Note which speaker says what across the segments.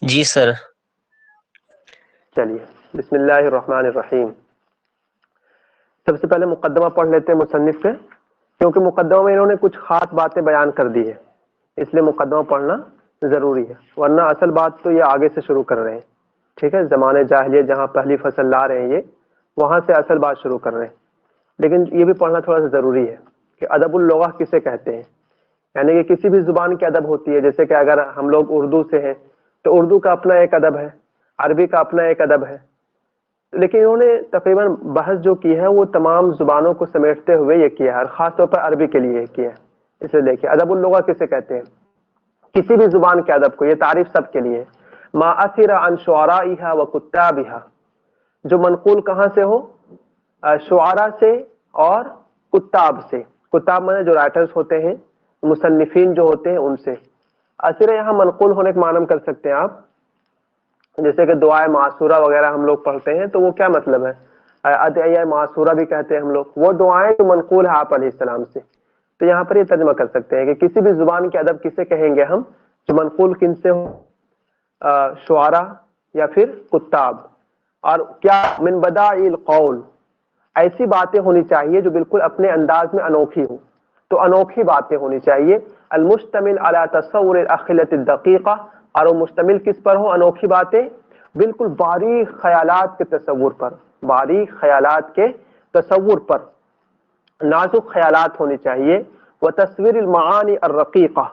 Speaker 1: جی سر.
Speaker 2: چلیے بسم اللہ الرحمن الرحیم. سب سے پہلے مقدمہ پڑھ لیتے ہیں مصنف سے، کیونکہ مقدمہ میں انہوں نے کچھ خاص باتیں بیان کر دی ہے، اس لیے مقدمہ پڑھنا ضروری ہے، ورنہ اصل بات تو یہ آگے سے شروع کر رہے ہیں. ٹھیک ہے، زمانے جاہلیت جہاں پہلی فصل لا رہے ہیں یہ، وہاں سے اصل بات شروع کر رہے ہیں. لیکن یہ بھی پڑھنا تھوڑا سا ضروری ہے کہ ادب اللغہ کسے کہتے ہیں. یعنی کہ کسی بھی زبان کی ادب ہوتی ہے، جیسے کہ اگر ہم لوگ اردو سے ہیں تو اردو کا اپنا ایک ادب ہے، عربی کا اپنا ایک ادب ہے. لیکن انہوں نے تقریباً بحث جو کی ہے وہ تمام زبانوں کو سمیٹتے ہوئے یہ کیا ہے، اور خاص طور پر عربی کے لیے کیا ہے. اسے دیکھیے ادب اللغہ کسے کہتے ہیں. کسی بھی زبان کے ادب کو، یہ تعریف سب کے لیے، ما اثر عن شعرائها وکتابها، جو منقول کہاں سے ہو، شعراء سے اور کتاب سے. کتاب مانے جو رائٹرز ہوتے ہیں، مصنفین جو ہوتے ہیں ان سے. اثر یہاں منقول ہونے کے معنی کر سکتے ہیں آپ، جیسے کہ دعائے معصورہ وغیرہ ہم لوگ پڑھتے ہیں تو وہ کیا مطلب ہے، ادعیہ معصورہ بھی کہتے ہیں ہم لوگ، وہ دعائیں جو منقول ہے آپ علیہ السلام سے. تو یہاں پر یہ ترجمہ کر سکتے ہیں کہ کسی بھی زبان کے ادب کسے کہیں گے ہم، جو منقول کن سے ہو، شعراء یا پھر کتاب. اور کیا من بداع القول، ایسی باتیں ہونی چاہیے جو بالکل اپنے انداز میں انوکھی ہو. تو انوکھی باتیں ہونی چاہیے. المشتمل علی تصور الاخلۃ الدقیقہ، اور وہ مشتمل کس پر ہو، انوکھی باتیں بالکل باریک خیالات کے تصور پر، باریک خیالات کے تصور پر، نازک خیالات ہونے چاہیے. وہ تصویر المعانی الرقیقہ،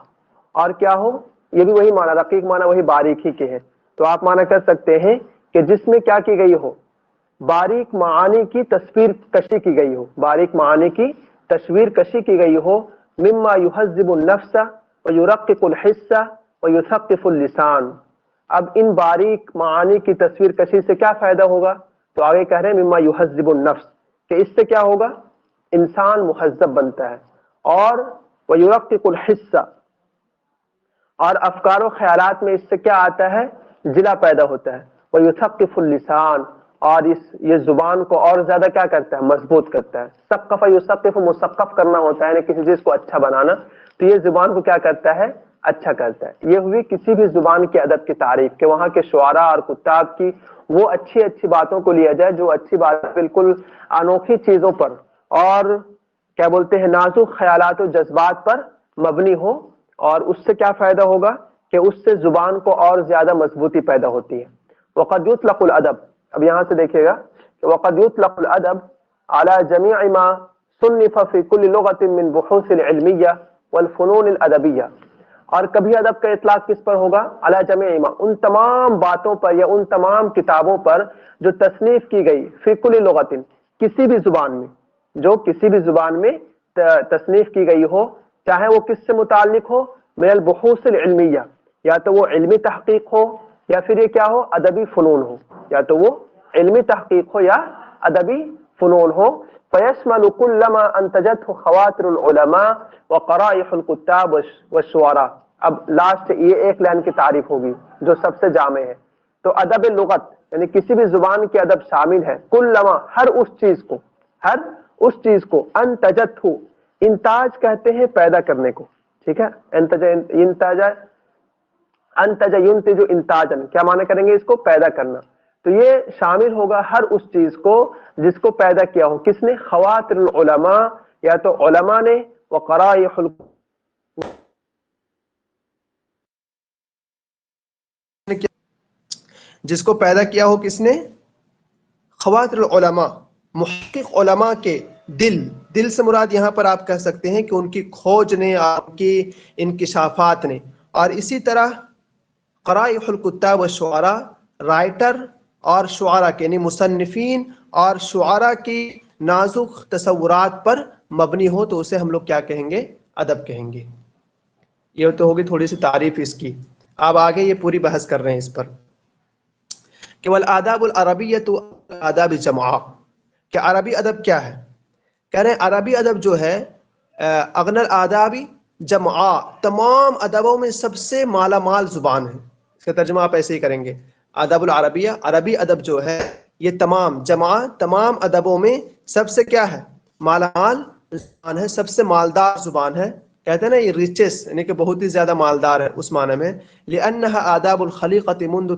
Speaker 2: اور کیا ہو، یہ بھی وہی معنی، رقیق معنی وہی باریکی کے ہے. تو آپ معنی کر سکتے ہیں کہ جس میں کیا کی گئی ہو، باریک معانی کی تصویر کشی کی گئی ہو، باریک معانی کی تصویر کشی کی گئی ہو. مما یہذب النفس ویرقق الحس ویثقف اللسان. اب ان باریک معانی کی تصویر کشی سے کیا فائدہ ہوگا، تو آگے کہہ رہے ہیں مما یہذب النفس، کہ اس سے کیا ہوگا، انسان مہذب بنتا ہے. اور ویرقق الحس، اور افکار و خیالات میں اس سے کیا آتا ہے، جلا پیدا ہوتا ہے. ویثقف اللسان، اور یہ زبان کو اور زیادہ کیا کرتا ہے، مضبوط کرتا ہے. ثقف یثقف، مثقف کرنا ہوتا ہے، یعنی کسی چیز کو اچھا بنانا. تو یہ زبان کو کیا کرتا ہے، اچھا کرتا ہے. یہ ہوئی کسی بھی زبان کے ادب کی تعریف، کہ وہاں کے شعراء اور کتاب کی وہ اچھی اچھی باتوں کو لیا جائے، جو اچھی بات بالکل انوکھی چیزوں پر اور کیا بولتے ہیں نازک خیالات و جذبات پر مبنی ہو. اور اس سے کیا فائدہ ہوگا کہ اس سے زبان کو اور زیادہ مضبوطی پیدا ہوتی ہے. وقد یطلق الادب، اب یہاں سے دیکھیے گا کہ وقد یطلق الادب على جميع ما صنف في كل لغة من بحوث العلمية والفنون الادبية. اور کبھی ادب کا اطلاق کس پر ہوگا، علی جميع ما، ان تمام باتوں پر یا ان تمام کتابوں پر جو تصنیف کی گئی، فی کل لغت، کسی بھی زبان میں، جو کسی بھی زبان میں تصنیف کی گئی ہو، چاہے وہ کس سے متعلق ہو، من البحوث العلمیہ، یا تو وہ علمی تحقیق ہو یا پھر یہ کیا ہو، ادبی فنون ہو، یا تو وہ علمی تحقیق ہو یا ادبی فنون ہو. فیشمل کل ما انتجته خواطر العلماء وقرائح الکتاب والشعراء. اب لاسٹ یہ ایک لائن کی تعریف ہوگی جو سب سے جامع ہے. تو ادب لغت یعنی کسی بھی زبان کے ادب شامل ہے کل لما، ہر اس چیز کو، ہر اس چیز کو، انتجت ہو، انتاج کہتے ہیں پیدا کرنے کو. ٹھیک ہے، انتج ینتج انتاجن، کیا معنی کریں گے اس کو، پیدا کرنا. تو یہ شامل ہوگا ہر اس چیز کو جس کو پیدا کیا ہو، کس نے، خواطر العلماء، یا تو علماء نے، وقرائح
Speaker 3: جس کو پیدا کیا ہو کس نے، خواطر العلماء، محقق علماء کے دل سے مراد یہاں پر آپ کہہ سکتے ہیں کہ ان کی کھوج نے، آپ کی انکشافات نے. اور اسی طرح قرائح الکتاب والشعراء، رائٹر اور شعراء کے یعنی مصنفین اور شعراء کی نازک تصورات پر مبنی ہو تو اسے ہم لوگ کیا کہیں گے، ادب کہیں گے. یہ تو ہوگی تھوڑی سی تعریف اس کی. اب آگے یہ پوری بحث کر رہے ہیں اس پر کہ والآداب العربیۃ آداب جمعہ، کہ عربی ادب کیا ہے. کہہ رہے ہیں عربی ادب جو ہے اغنى الآداب جمعہ، تمام ادبوں میں سب سے مالا مال زبان ہے. اس کا ترجمہ آپ ایسے ہی کریں گے، آداب العربیہ، عربی ادب جو ہے یہ تمام جمعہ، تمام ادبوں میں سب سے کیا ہے، مالا مال زبان ہے، سب سے مالدار زبان ہے. کہتے ہیں نا یہ ریچس یعنی کہ بہت ہی زیادہ مالدار ہے اس معنی میں. لأنها آداب الخلیقۃ منذ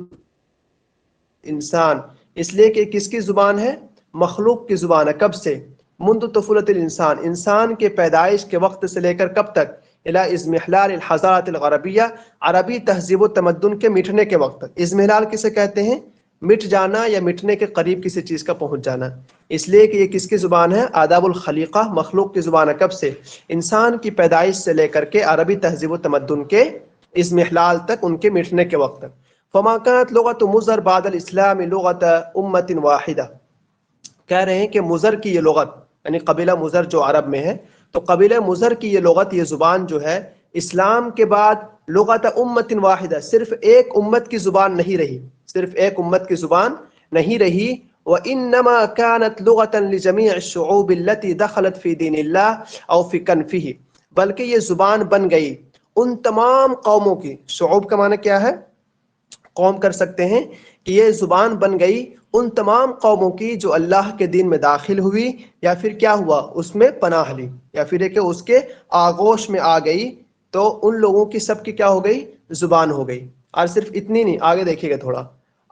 Speaker 3: انسان، اس لیے کہ کس کی زبان ہے؟ مخلوق کی زبان ہے. کب سے؟ منذ طفولت الانسان، انسان کے پیدائش کے وقت سے لے کر کب تک؟ الى اضمحلال الحضارت الغربیہ، عربی تہذیب و تمدن کے مٹنے کے وقت تک. اضمحلال کسے کہتے ہیں؟ مٹ جانا یا مٹنے کے قریب کسی چیز کا پہنچ جانا. اس لیے کہ یہ کس کی زبان ہے؟ آداب الخلیقہ، مخلوق کی زبان ہے. کب سے؟ انسان کی پیدائش سے لے کر کے عربی تہذیب و تمدن کے اضمحلال تک، ان کے مٹنے کے وقت تک. فما كانت لغت مضر بعد الاسلام لغت امت واحدہ. کہہ رہے ہیں کہ مضر کی یہ لغت، یعنی قبیلہ مضر جو عرب میں ہے، تو قبیلہ مضر کی یہ لغت، یہ زبان جو ہے اسلام کے بعد لغت امت واحدہ، صرف ایک امت کی زبان نہیں رہی، صرف ایک امت کی زبان نہیں رہی. وانما كانت لغة لجميع الشعوب التي دخلت في دين الله او في كنفه، بلکہ یہ زبان بن گئی ان تمام قوموں کی. شعوب کا معنی کیا ہے؟ قوم کر سکتے ہیں کہ یہ زبان بن گئی ان تمام قوموں کی جو اللہ کے دین میں داخل ہوئی، یا پھر کیا ہوا؟ اس میں پناہ لی، یا پھر کہ اس کے آغوش میں آ گئی. تو ان لوگوں کی سب کی کیا ہو گئی؟ زبان ہو گئی. اور صرف اتنی نہیں، آگے دیکھیے گا تھوڑا.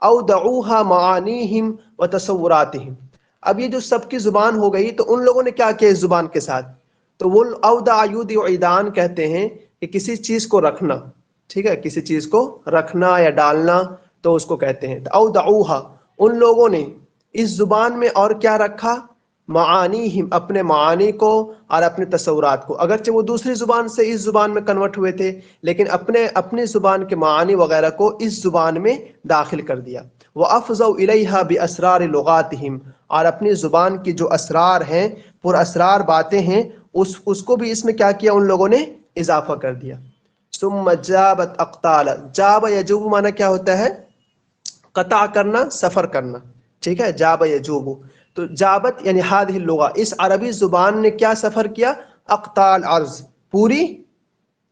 Speaker 3: اودعوها معانیہم وتصوراتہم. اب یہ جو سب کی زبان ہو گئی، تو ان لوگوں نے کیا کیا اس زبان کے ساتھ؟ تو وہ اودع یودع عیدان کہتے ہیں کہ کسی چیز کو رکھنا، ٹھیک ہے، کسی چیز کو رکھنا یا ڈالنا، تو اس کو کہتے ہیں. اودعوها، ان لوگوں نے اس زبان میں اور کیا رکھا؟ معانیہم، اپنے معانی کو اور اپنے تصورات کو. اگرچہ وہ دوسری زبان سے اس زبان میں کنورٹ ہوئے تھے، لیکن اپنی زبان کے معانی وغیرہ کو اس زبان میں داخل کر دیا. وافضوا الیہا باسرار لغاتہم، اور اپنی زبان کی جو اسرار ہیں، پر اسرار باتیں ہیں، اس کو بھی اس میں کیا کیا؟ ان لوگوں نے اضافہ کر دیا. ثم جابت اقتالا. جاب یجوب معنی کیا ہوتا ہے؟ قطع کرنا، سفر کرنا، ٹھیک ہے، جاب یجوب. تو جابت یعنی هذه اللغہ، اس عربی زبان نے کیا سفر کیا؟ اقطال ارض، پوری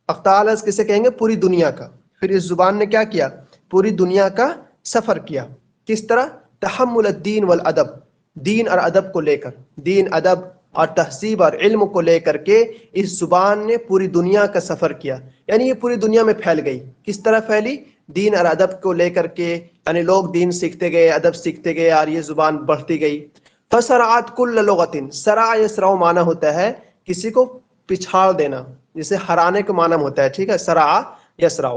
Speaker 3: اقطال ارض کسے کہیں گے؟ پوری دنیا کا. پھر اس زبان نے کیا کیا؟ پوری دنیا کا سفر کیا. کس طرح؟ تحمل الدین والادب، دین اور ادب کو لے کر، دین ادب اور تہذیب اور علم کو لے کر کے اس زبان نے پوری دنیا کا سفر کیا. یعنی یہ پوری دنیا میں پھیل گئی. کس طرح پھیلی؟ دین اور ادب کو لے کر کے، یعنی لوگ دین سیکھتے گئے، ادب سیکھتے گئے، اور یہ زبان بڑھتی گئی. فسرعت کل لغت، سرع یسرع معنی ہوتا ہے کسی کو پچھاڑ دینا، جسے ہرانے کا معنی ہوتا ہے، ٹھیک ہے، سرع یسرع.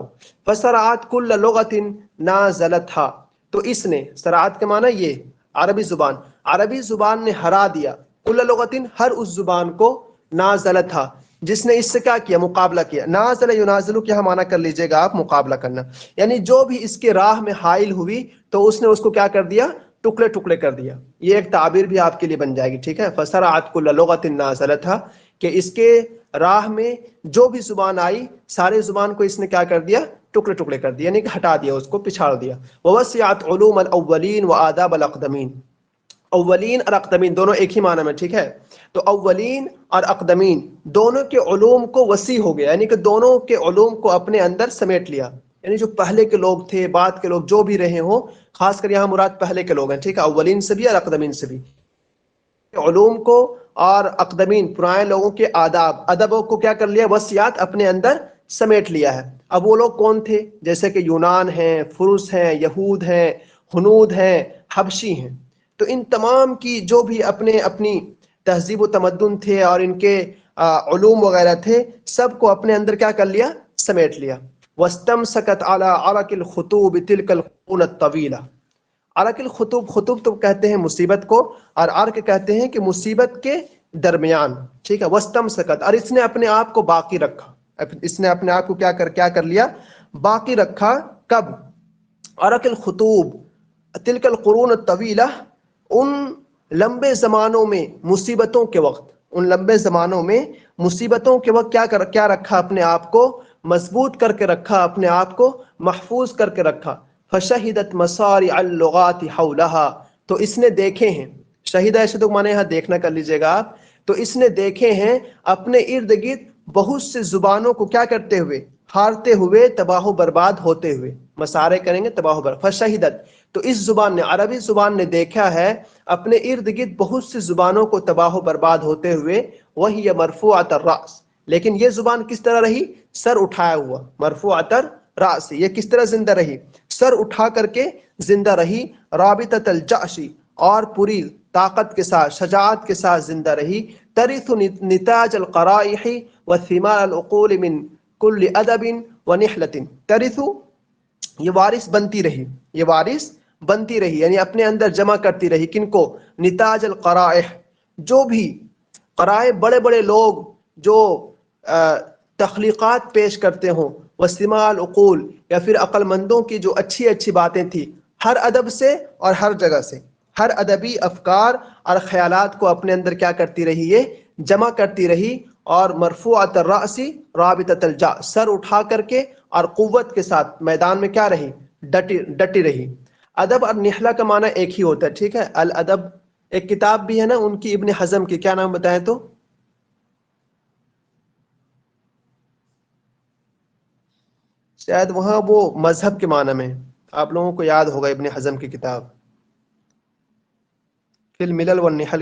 Speaker 3: فسرعت کل لغت نازلتها، تو اس نے، سرعت کے معنی یہ عربی زبان نے ہرا دیا، کل لغت، ہر اس زبان کو، نازلتها، جس نے اس سے کیا کیا؟ مقابلہ کیا. نازل ینازل کیا معنی کر لیجئے گا آپ؟ مقابلہ کرنا. یعنی جو بھی اس کے راہ میں حائل ہوئی، تو اس نے اس کو کیا کر دیا؟ ٹکڑے ٹکڑے کر دیا. یہ ایک تعبیر بھی آپ کے لیے بن جائے گی، ٹھیک ہے. فسرعت کل لغت نازلتها، کہ اس کے راہ میں جو بھی زبان آئی، سارے زبان کو اس نے کیا کر دیا؟ ٹکڑے ٹکڑے کر دیا، یعنی کہ ہٹا دیا، اس کو پچھاڑ دیا. ووسعت علوم الاولین وآداب الاقدمین. اولین اور اقدمین دونوں ایک ہی معنی میں، ٹھیک ہے. تو اولین اور اقدمین دونوں کے علوم کو وسیع ہو گیا، یعنی کہ دونوں کے علوم کو اپنے اندر سمیٹ لیا. یعنی جو پہلے کے لوگ تھے، بعد کے لوگ جو بھی رہے ہوں، خاص کر یہاں مراد پہلے کے لوگ ہیں، ٹھیک ہے، اولین سے بھی اور اقدمین سے بھی. علوم کو اور اقدمین پرانے لوگوں کے آداب ادب کو کیا کر لیا؟ وسعت اپنے اندر سمیٹ لیا ہے. اب وہ لوگ کون تھے؟ جیسے کہ یونان ہیں، فرس ہیں، یہود ہیں، ہنود ہیں، حبشی ہیں. تو ان تمام کی جو بھی اپنی تہذیب و تمدن تھے اور ان کے علوم وغیرہ تھے، سب کو اپنے اندر کیا کر لیا؟ سمیٹ لیا. واستمسكت على عرق الخطوب تلك القرون الطويلة. عرق الخطوب، خطوب تو کہتے ہیں مصیبت کو، اور عرق کہتے ہیں کہ مصیبت کے درمیان، ٹھیک ہے. واستمسكت، اور اس نے اپنے آپ کو باقی رکھا. اس نے اپنے آپ کو کیا کر لیا؟ باقی رکھا. کب؟ عرق الخطوب تلك القرون الطويلة، ان لمبے زمانوں میں مصیبتوں کے وقت، ان لمبے زمانوں میں مصیبتوں کے وقت کیا رکھا؟ اپنے آپ کو مضبوط کر کے رکھا، اپنے آپ کو محفوظ کر کے رکھا. فشہدت مصارع اللغات حولها، تو اس نے دیکھے ہیں، شہید ایسے تو مانے یہاں دیکھنا کر لیجئے گا آپ. تو اس نے دیکھے ہیں اپنے ارد گرد بہت سے زبانوں کو کیا کرتے ہوئے؟ ہارتے ہوئے، تباہ و برباد ہوتے ہوئے. مسارے کریں گے، تباہ و برباد. فشہدت، تو اس زبان نے، عربی زبان نے دیکھا ہے اپنے ارد گرد بہت سی زبانوں کو تباہ و برباد ہوتے ہوئے. وہی مرفوعۃ الرأس، لیکن یہ زبان کس طرح رہی؟ سر اٹھایا ہوا، مرفوعۃ الرأس، یہ کس طرح زندہ رہی؟ سر اٹھا کر کے زندہ رہی، رابطۃ الجأش، اور پوری طاقت کے ساتھ، شجاعت کے ساتھ زندہ رہی، ترث نتاج القرائح وثمار العقول من کل ادب ونحلۃ، ترث یہ وارث بنتی رہی، یہ وارث بنتی رہی یعنی اپنے اندر جمع کرتی رہی، کن کو؟ نتاج القرائح، جو بھی قرائح، بڑے بڑے لوگ جو تخلیقات پیش کرتے ہوں، وسماع العقول، یا پھر عقل مندوں کی جو اچھی اچھی باتیں تھی، ہر ادب سے اور ہر جگہ سے، ہر ادبی افکار اور خیالات کو اپنے اندر کیا کرتی رہی؟ یہ جمع کرتی رہی، اور مرفوعۃ الرأس رابطۃ الجأ، سر اٹھا کر کے اور قوت کے ساتھ میدان میں کیا رہی؟ ڈٹی رہی۔ ادب اور نحلہ کا معنی ایک ہی ہوتا ہے، ٹھیک ہے؟ الادب ایک کتاب بھی ہے نا ان کی، ابن حزم کی، کیا نام بتائیں تو؟ شاید وہاں وہ مذہب کے معنی میں، آپ لوگوں کو یاد ہوگا ابن حزم کی کتاب، فی الملل والنحل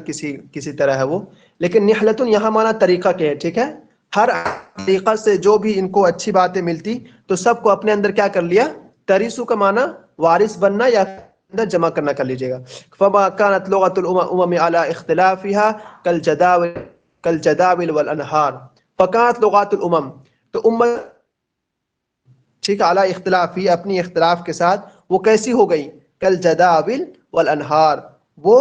Speaker 3: کسی طرح ہے وہ، لیکن نحلتن یہاں معنی طریقہ کے ہے، ٹھیک ہے؟ ہر طریقہ سے جو بھی ان کو اچھی باتیں ملتی تو سب کو اپنے اندر کیا کر لیا؟ تریسو کا معنی وارث بننا یا اندر جمع کرنا کر لیجیے گا۔ فما كانت لغة الامم على اختلافها كالجداول والانہار، فكانت لغات الامم، تو امت ٹھیک ہے، اعلی اختلاف ہی، اپنی اختلاف کے ساتھ وہ کیسی ہو گئی؟ کالجداول والانہار، وہ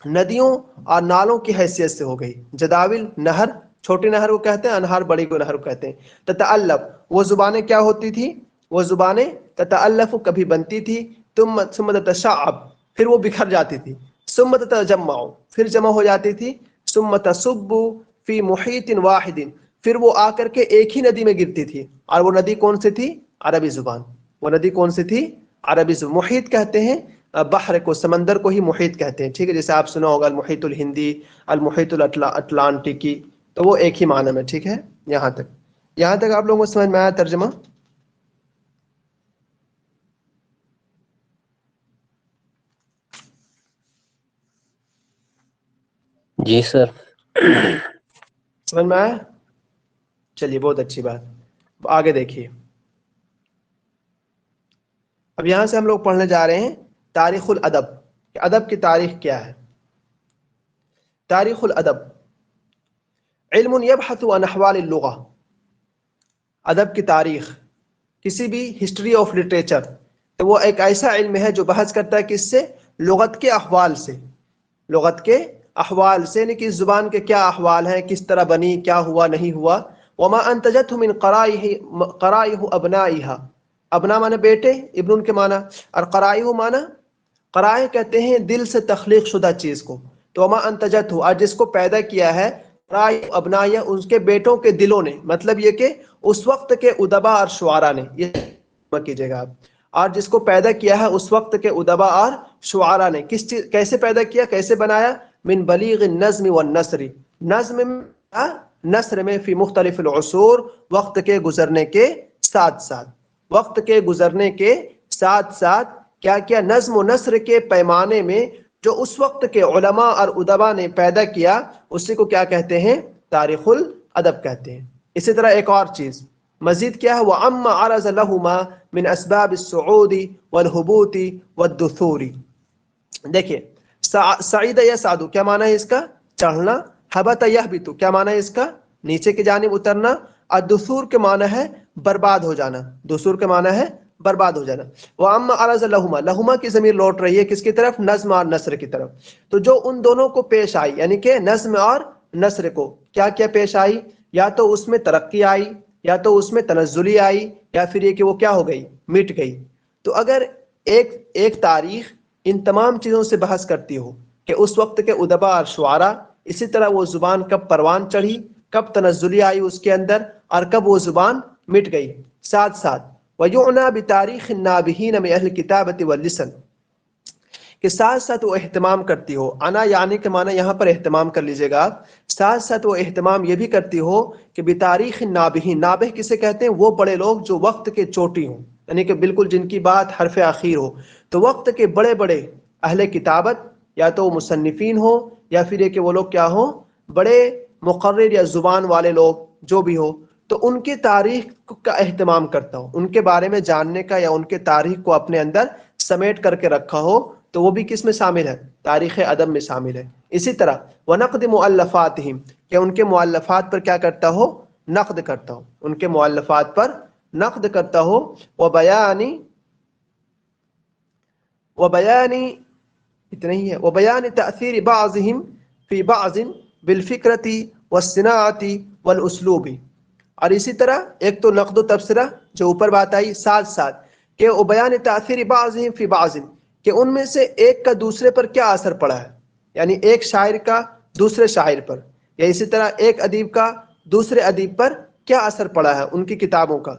Speaker 3: ندیوں اور نالوں کی حیثیت سے ہو گئی۔ جداول نہر، چھوٹی نہر کو کہتے ہیں، انہار بڑی کو نہر کو کہتے ہیں۔ تتألف، وہ زبانیں کیا ہوتی تھی؟ وہ زبانیں تتألف، کبھی بنتی تھی، ثم تتشعب، پھر وہ بکھر جاتی تھی، ثم تتجمع، پھر جمع ہو جاتی تھی، ثم تصب فی محیط واحد، پھر وہ آ کر کے ایک ہی ندی میں گرتی تھی، اور وہ ندی کون سی تھی؟ عربی زبان۔ وہ ندی کون سی تھی؟ عربی زبان۔ محیط کہتے ہیں بحر کو، سمندر کو ہی محیط کہتے ہیں، ٹھیک ہے؟ جیسے آپ سنا ہوگا المحیط الہندی، المحیط الاٹلانٹکی، تو وہ ایک ہی معنی میں، ٹھیک ہے؟ یہاں تک آپ لوگوں کو سمجھ میں آیا ترجمہ؟
Speaker 1: جی سر۔
Speaker 3: سمجھ میں آیا؟ چلیے بہت اچھی بات، آگے دیکھیے۔ اب یہاں سے ہم لوگ پڑھنے جا رہے ہیں تاریخ الادب، کہ ادب کی تاریخ کیا ہے۔ تاریخ الادب علم یبحث عن احوال اللغہ، ادب کی تاریخ، کسی بھی ہسٹری آف لٹریچر، تو وہ ایک ایسا علم ہے جو بحث کرتا ہے کس سے؟ لغت کے احوال سے، لغت کے احوال سے، یعنی کہ اس زبان کے کیا احوال ہیں، کس طرح بنی، کیا ہوا نہیں ہوا۔ وما انتجته من قرائح ابنائها، ابنا مانے بیٹے، ابن کے معنی، اور قرائح معنی، قرائح کہتے ہیں دل سے تخلیق شدہ چیز کو، تو وما انتجته، اور جس کو پیدا کیا ہے، قرائح ابنائها، ان کے بیٹوں کے دلوں نے، مطلب یہ کہ اس وقت کے ادبا اور شعراء نے، یہ کیجئے گا آپ، اور جس کو پیدا کیا ہے اس وقت کے ادبا اور شعراء نے، کس چیز، کیسے پیدا کیا، کیسے بنایا؟ من بلیغ النظم والنثر، نظم میں، نثر میں، فی مختلف العصور، وقت کے گزرنے کے ساتھ ساتھ، وقت کے گزرنے کے ساتھ ساتھ کیا کیا؟ نظم و نثر کے پیمانے میں جو اس وقت کے علماء اور ادبا نے پیدا کیا، اسی کو کیا کہتے ہیں؟ تاریخ الادب کہتے ہیں۔ اسی طرح ایک اور چیز مزید کیا ہے؟ وَعَمَّ عَرَضَ لَهُمَا مِنْ أَسْبَابِ الصُّعُودِ وَالْهُبُوطِ وَالدُّثُورِ، دیکھیں، سعید یسعد کیا معنی ہے اس کا؟ چڑھنا، حبط یحبط کیا معنی ہے اس کا؟ نیچے کی جانب اترنا، اور دثور کے معنی ہے برباد ہو جانا، دثور کے معنی ہے برباد ہو جانا۔ وَأَمَّا عَرَضَ لَهُمَا، لہما کی ضمیر لوٹ رہی ہے کس کی طرف؟ نظم اور نثر کی طرف، تو جو ان دونوں کو پیش آئی، یعنی کہ نظم اور نثر کو کیا کیا پیش آئی؟ یا تو اس میں ترقی آئی، یا تو اس میں تنزلی آئی، یا پھر یہ کہ وہ کیا ہو گئی؟ مٹ گئی۔ تو اگر ایک تاریخ ان تمام چیزوں سے بحث کرتی ہو کہ اس وقت کے ادبا اور شعراء، اسی طرح وہ زبان کب پروان چڑھی، کب تنزلی آئی اس کے اندر، اور کب وہ زبان مٹ گئی، ساتھ ساتھ وَيُعْنَى بِتَارِيخِ النَّابِهِينَ مِنْ أَهْلِ الْكِتَابَةِ وَاللِّسَنِ، کہ ساتھ ساتھ وہ اہتمام کرتی ہو، انا یعنی کے معنی یہاں پر اہتمام کر لیجئے گا آپ، ساتھ ساتھ وہ اہتمام یہ بھی کرتی ہو کہ بتاریخ النابہین، نابہ کسے کہتے ہیں؟ وہ بڑے لوگ جو وقت کے چوٹی ہوں، یعنی کہ بالکل جن کی بات حرف اخیر ہو، تو وقت کے بڑے بڑے اہل کتابت، یا تو مصنفین ہو، یا پھر یہ کہ وہ لوگ کیا ہوں؟ بڑے مقرر یا زبان والے لوگ، جو بھی ہو, تو ان کی تاریخ کا اہتمام کرتا ہو, ان کے بارے میں جاننے کا یا ان کے تاریخ کو اپنے اندر سمیٹ کر کے رکھا ہو, تو وہ بھی کس میں شامل ہے؟ تاریخ ادب میں شامل ہے. اسی طرح وَنَقْدِ مُؤَلَّفَاتِهِمْ, کہ ان کے مؤلفات پر کیا کرتا ہو؟ نقد کرتا ہو, ان کے مؤلفات پر نقد کرتا ہو. وبیانی اتنا ہی ہے, وبیان تأثیر بعضهم فی بعض بالفکرتی والصناعتی والاسلوبی. اور اسی طرح ایک تو نقد و تبصرہ جو اوپر بات آئی, ساتھ ساتھ کہ بیان تاثیر بعضهم فی بعض, کہ ان میں سے ایک کا دوسرے پر کیا اثر پڑا ہے, یعنی ایک شاعر کا دوسرے شاعر پر, یا اسی طرح ایک ادیب کا دوسرے ادیب پر کیا اثر پڑا ہے ان کی کتابوں کا.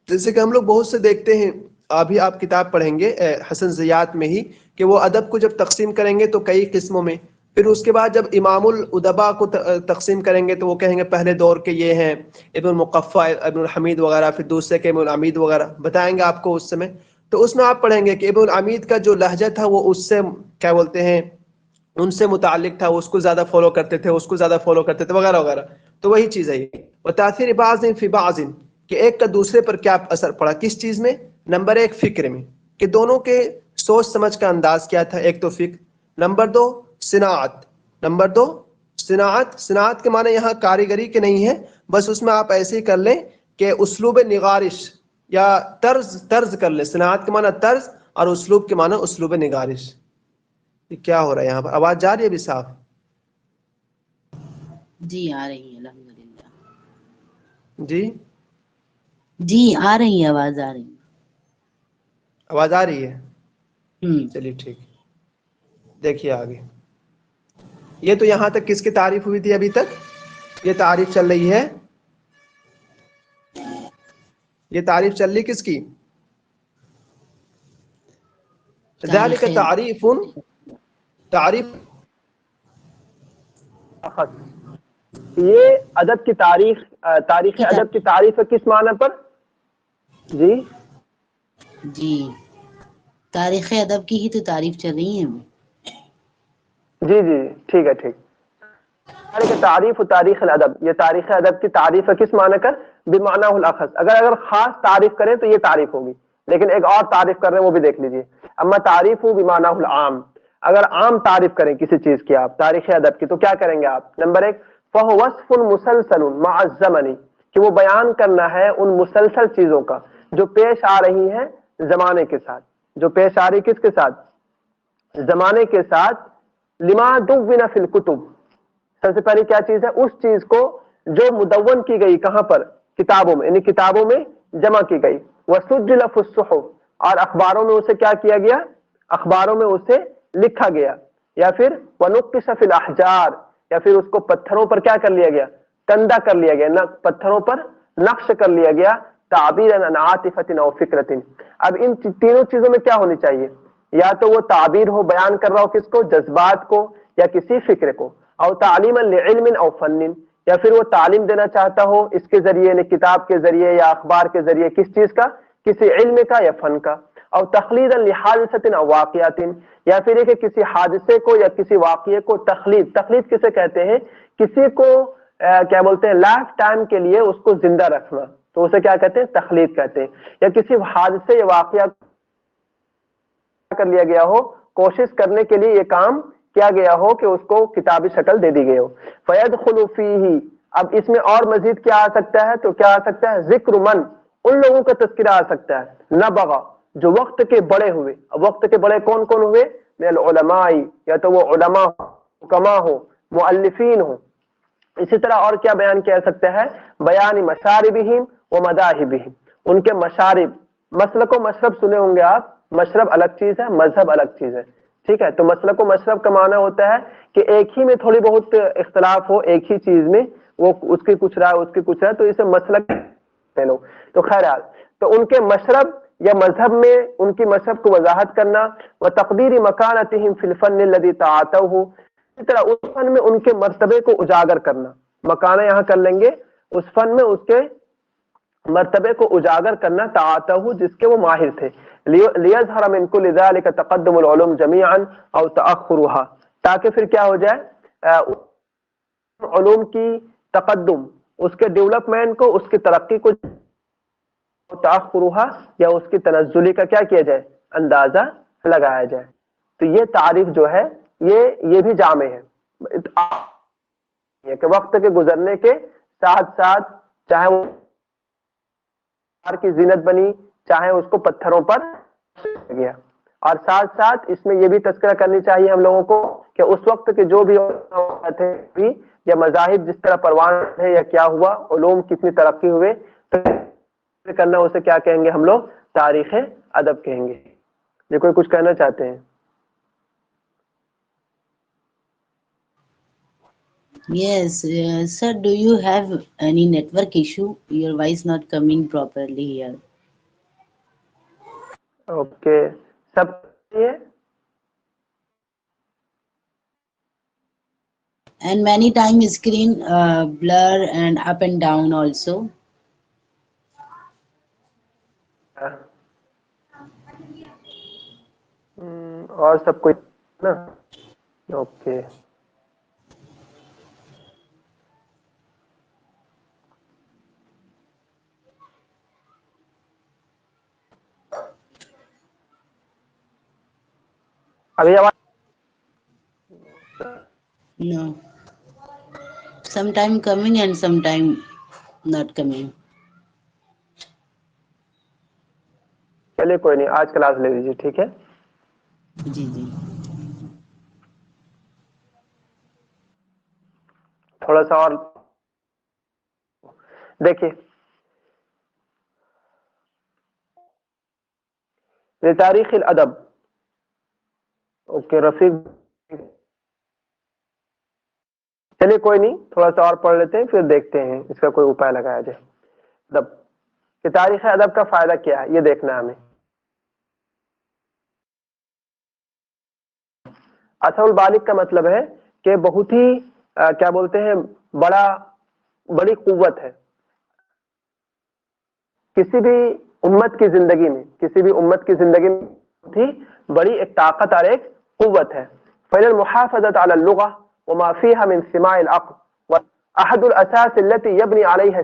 Speaker 3: جیسے کہ ہم لوگ بہت سے دیکھتے ہیں, ابھی آپ کتاب پڑھیں گے حسن زیات میں ہی, کہ وہ ادب کو جب تقسیم کریں گے تو کئی قسموں میں, پھر اس کے بعد جب امام الادباء کو تقسیم کریں گے تو وہ کہیں گے پہلے دور کے یہ ہیں ابن المقفع, ابن الحمید وغیرہ, پھر دوسرے کے ابن العمید وغیرہ بتائیں گے آپ کو اس سمے. تو اس میں آپ پڑھیں گے کہ ابن العمید کا جو لہجہ تھا وہ اس سے کیا بولتے ہیں ان سے متعلق تھا, اس کو زیادہ فالو کرتے تھے, اس کو زیادہ فالو کرتے تھے وغیرہ وغیرہ. تو وہی چیز ہے یہ وتاثیر بعض فی بعض, کہ ایک کا دوسرے پر کیا اثر پڑا, کس چیز میں؟ نمبر ایک فکر میں, کہ دونوں کے سوچ سمجھ کا انداز کیا تھا, ایک تو فکر. نمبر دو صناعت, نمبر دو صناعت. صناعت کے معنی یہاں کاریگری کے نہیں ہے, بس اس میں آپ ایسے ہی کر لیں کہ اسلوب نگارش یا طرز کر لیں. صناعت کے معنی طرز اور اسلوب کے معنی اسلوب نگارش. یہ کیا ہو رہا ہے یہاں پر؟ آواز جا رہی ہے ابھی صاف؟
Speaker 1: جی آ رہی ہے الحمدللہ.
Speaker 3: جی
Speaker 1: جی آ رہی ہے, آواز آ رہی ہے.
Speaker 3: آواز آ رہی ہے؟
Speaker 1: ہوں.
Speaker 3: چلیے ٹھیک. دیکھیے آگے, یہ تو یہاں تک کس کی تعریف ہوئی تھی ابھی تک؟ یہ تعریف چل رہی ہے, یہ تعریف چل رہی کس کی؟ ذالک
Speaker 1: تاریخ
Speaker 3: تعریف, تعریف
Speaker 2: یہ ادب کی تاریخ, تاریخ
Speaker 1: کی
Speaker 2: ادب کی تعریف ہے کس معنی پر؟ جی
Speaker 1: جی تاریخ ادب کی ہی تو تعریف چل رہی ہے.
Speaker 2: جی جی ٹھیک ہے ٹھیک. تعریف و تاریخ الادب, یہ تاریخ ادب کی تعریف ہے کس معنی کر؟ بمعنی الاخص. اگر خاص تعریف کریں تو یہ تعریف ہوگی, لیکن ایک اور تعریف کر رہے ہیں وہ بھی دیکھ لیجیے. اما تعریف ہو بمعنی العام, اگر عام تعریف کریں کسی چیز کی آپ تاریخ ادب کی تو کیا کریں گے آپ؟ نمبر ایک فهو وصف مسلسل مع الزمن, کہ وہ بیان کرنا ہے ان مسلسل چیزوں کا جو پیش آ رہی ہیں زمانے کے ساتھ. جو پیش آ رہی کس کے ساتھ؟ زمانے کے ساتھ. لما دون فی الکتب, سب سے پہلی کیا چیز ہے؟ اس چیز کو جو مدون کی گئی کہاں پر؟ کتابوں میں, یعنی کتابوں میں جمع کی گئی. وسجل فی الصحف, اور اخباروں میں اسے کیا کیا گیا؟ اخباروں میں اسے لکھا گیا. یا پھر ونقش فی الاحجار, یا پھر اس کو پتھروں پر کیا کر لیا گیا؟ کندہ کر لیا گیا, نہ پتھروں پر نقش کر لیا گیا. تعبیرا عن عاطفۃ او فکرۃ. اب ان تینوں چیزوں میں کیا ہونی چاہیے؟ یا تو وہ تعبیر ہو, بیان کر رہا ہو کس کو؟ جذبات کو یا کسی فکر کو. او تعلیما لعلم او فن, یا پھر وہ تعلیم دینا چاہتا ہو اس کے ذریعے, یعنی کتاب کے ذریعے یا اخبار کے ذریعے, کس چیز کا؟ کسی علم کا یا فن کا. او تخلیدا لحادثۃ او واقعات, یا پھر کہ کسی حادثے کو یا کسی واقعے کو تخلید. تخلید کسے کہتے ہیں؟ کسی کو کیا بولتے ہیں لائف ٹائم کے لیے اس کو زندہ رکھنا, تو اسے کیا کہتے ہیں؟ تخلید کہتے ہیں. یا کسی حادثے یا واقعہ کر لیا گیا ہو, کوشش کرنے کے لیے یہ کام کیا گیا ہو کہ اس کو کتابی شکل دے دی گئی ہو. فیدخل فیہ, اب اس میں اور مزید کیا آ سکتا ہے؟ تو کیا آ سکتا ہے؟ ذکر من, ان لوگوں کا تذکرہ آ سکتا ہے. نبغا, جو وقت کے بڑے ہوئے. اب وقت کے بڑے کون کون ہوئے؟ من العلماء, یا تو وہ علماء حکماء ہو, مؤلفین ہو. اسی طرح اور کیا بیان کیا جا سکتا ہے؟ بیان مشاربہم و مذاہبہم, ان کے مشارب. مسلک و مشرب سنے ہوں گے آپ, مشرب الگ چیز ہے, مذہب الگ چیز ہے. ٹھیک ہے, تو مسلک و مشرب کا معنی ہوتا ہے کہ ایک ہی میں تھوڑی بہت اختلاف ہو, ایک ہی چیز میں, وہ اس کی کچھ رائے اس کی کچھ رائے, تو اسے مسلک لو. تو خیرحال, تو ان کے مشرب یا مذہب میں ان کی مذہب کو وضاحت کرنا. وتقدیر مکانتہم فی الفن الذی تعاطوہ, اسی طرح اس فن میں ان کے مرتبے کو اجاگر کرنا. مکانہ یہاں کر لیں گے, اس فن میں اس کے مرتبے کو اجاگر کرنا. تعاطوہ, جس کے وہ ماہر تھے. لیظہر من کل ذلک تقدم العلوم جمیعا او تأخرها, تاکہ پھر کیا ہو جائے؟ علوم کی تقدم اس کے ڈیولپمنٹ کو، اس کی ترقی کو تاخرها یا اس کی تنزلی کا کیا کیا جائے، اندازہ لگایا جائے. تو یہ تعریف جو ہے یہ بھی جامع ہے کہ وقت کے گزرنے کے ساتھ ساتھ چاہے وہ کی زینت بنی، چاہے اس کو پتھروں پر گیا، اور ساتھ ساتھ اس میں یہ بھی تذکرہ کرنی چاہیے ہم لوگوں کو کہ اس وقت کے جو بھی تھے یا مذاہب جس طرح پروان ہے یا کیا ہوا، علوم کتنی ترقی ہوئے، کرنا اسے کیا کہیں گے ہم لوگ، تاریخ ادب کہیں گے. یہ کوئی کچھ کہنا چاہتے ہیں؟
Speaker 1: Yes, sir, do you have any network issue? Your voice not coming properly here.
Speaker 2: Okay, سب یہ
Speaker 1: And many time screen blur and up and down also.
Speaker 2: اور سب کچھ نا. اوکے، ابھی آواز
Speaker 1: No. Sometime coming and sometime not coming.
Speaker 2: چلیے کوئی نہیں، آج کلاس لے لیجیے، ٹھیک ہے.
Speaker 1: جی جی.
Speaker 2: تھوڑا سا اور دیکھیے، تاریخ الادب. اوکے رفیق، چلیے کوئی نہیں، تھوڑا سا اور پڑھ لیتے ہیں پھر دیکھتے ہیں اس کا کوئی اپائے لگایا جائے. ادب کہ تاریخ ادب کا فائدہ کیا ہے یہ دیکھنا ہے ہمیں. اثر البالغ کا مطلب ہے کہ بہت ہی کیا بولتے ہیں، بڑی قوت ہے کسی بھی امت کی زندگی میں، کسی بھی امت کی زندگی میں بہت ہی بڑی ایک طاقت اور ایک قوت ہے. فإن المحافظة على اللغة وما فيها من سماع العقل وأحد الأساس التي يبني عليها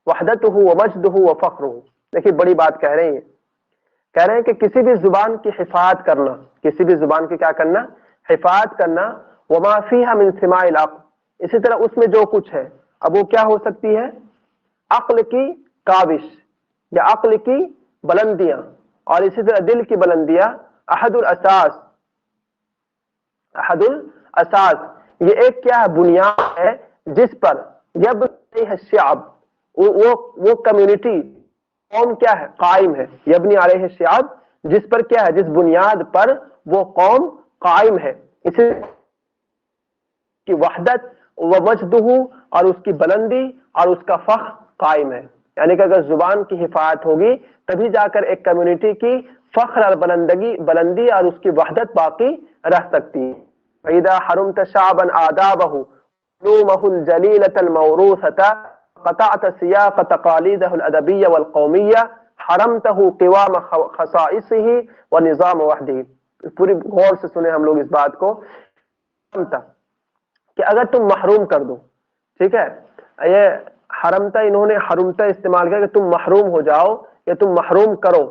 Speaker 2: وحدته ومجده وفخره. دیکھیے بڑی بات کہہ رہے ہیں، کہہ رہے ہیں کہ کسی بھی زبان کی حفاظت کرنا، کسی بھی زبان کی کیا کرنا، حفاظت کرنا. وما فيها من سماع العقل، اسی طرح اس میں جو کچھ ہے، اب وہ کیا ہو سکتی ہے، عقل کی کاوش یا عقل کی بلندیاں، اور اسی طرح دل کی بلندیاں. احد الاساس یہ ایک کیا ہے، بنیاد ہے جس پر یبنی الشعب، وہ کمیونٹی، قوم کیا ہے، قائم ہے. یبنی علیہ الشعب، جس پر کیا ہے، جس بنیاد پر وہ قوم قائم ہے. اسی کی وحدت و مجدہ، اور اس کی بلندی اور اس کا فخر قائم ہے. یعنی کہ اگر زبان کی حفاظت ہوگی تبھی جا کر ایک کمیونٹی کی فخر اور بلندی اور اس کی وحدت باقی رہ سکتی ہے. فَإِذَا حَرُمْتَ شَعْبًا آدَابَهُ علومه الجلیلة الموروثة قطعت سیاق تقالیدہ الادبیہ والقومیہ حرمتہ قوام خصائصہ ونظام وحدہ. پوری غور سے سنیں ہم لوگ اس بات کو، کہ اگر تم محروم کر دو، ٹھیک ہے، یہ حرمتا، انہوں نے حرمتا استعمال کیا کہ تم محروم ہو جاؤ یا تم محروم کرو.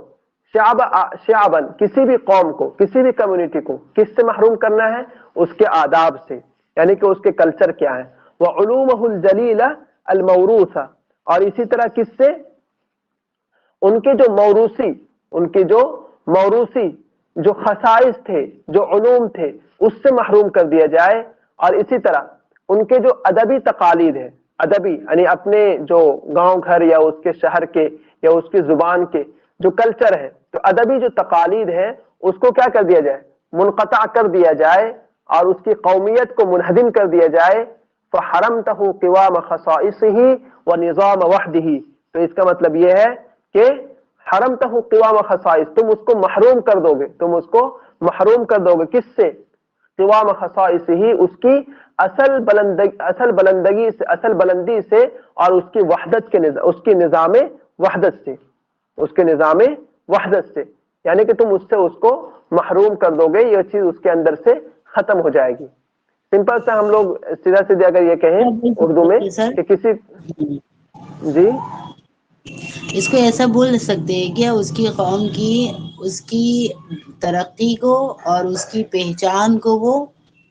Speaker 2: شعبن، کسی بھی قوم کو، کسی بھی کمیونٹی کو کس سے محروم کرنا ہے، اس کے آداب سے، یعنی کہ اس کے کلچر کیا ہے. وعلومہ الجلیلہ الموروثہ، اور اسی طرح کس سے، ان کے جو موروثی جو خصائص تھے، جو علوم تھے، اس سے محروم کر دیا جائے. اور اسی طرح ان کے جو ادبی تقالید ہے، ادبی یعنی اپنے جو گاؤں گھر یا اس کے شہر کے یا اس کی زبان کے جو کلچر ہے، تو ادبی جو تقالید ہے اس کو کیا کر دیا جائے، منقطع کر دیا جائے اور اس کی قومیت کو منہدم کر دیا جائے. فحرمتہ قوام خصائصہ ونظام وحدہ. تو اس کا مطلب یہ ہے کہ حرمتہ قوام خصائص، تم اس کو محروم کر دو گے، تم اس کو محروم کر دو گے کس سے، قوام خصائصہ، اس کی اصل بلندی سے اور اس کی وحدت اس کی نظام وحدت سے، یعنی کہ تم اس سے اس کو محروم کر دو گے، یہ چیز اس کے اندر سے ختم ہو جائے گی. سمپل سے ہم لوگ سیدھا سیدھے اگر یہ کہیں اردو میں کہ کسی جی
Speaker 1: اس کو ایسا بول سکتے ہیں کیا اس کی قوم کی اس کی ترقی کو اور اس کی پہچان کو وہ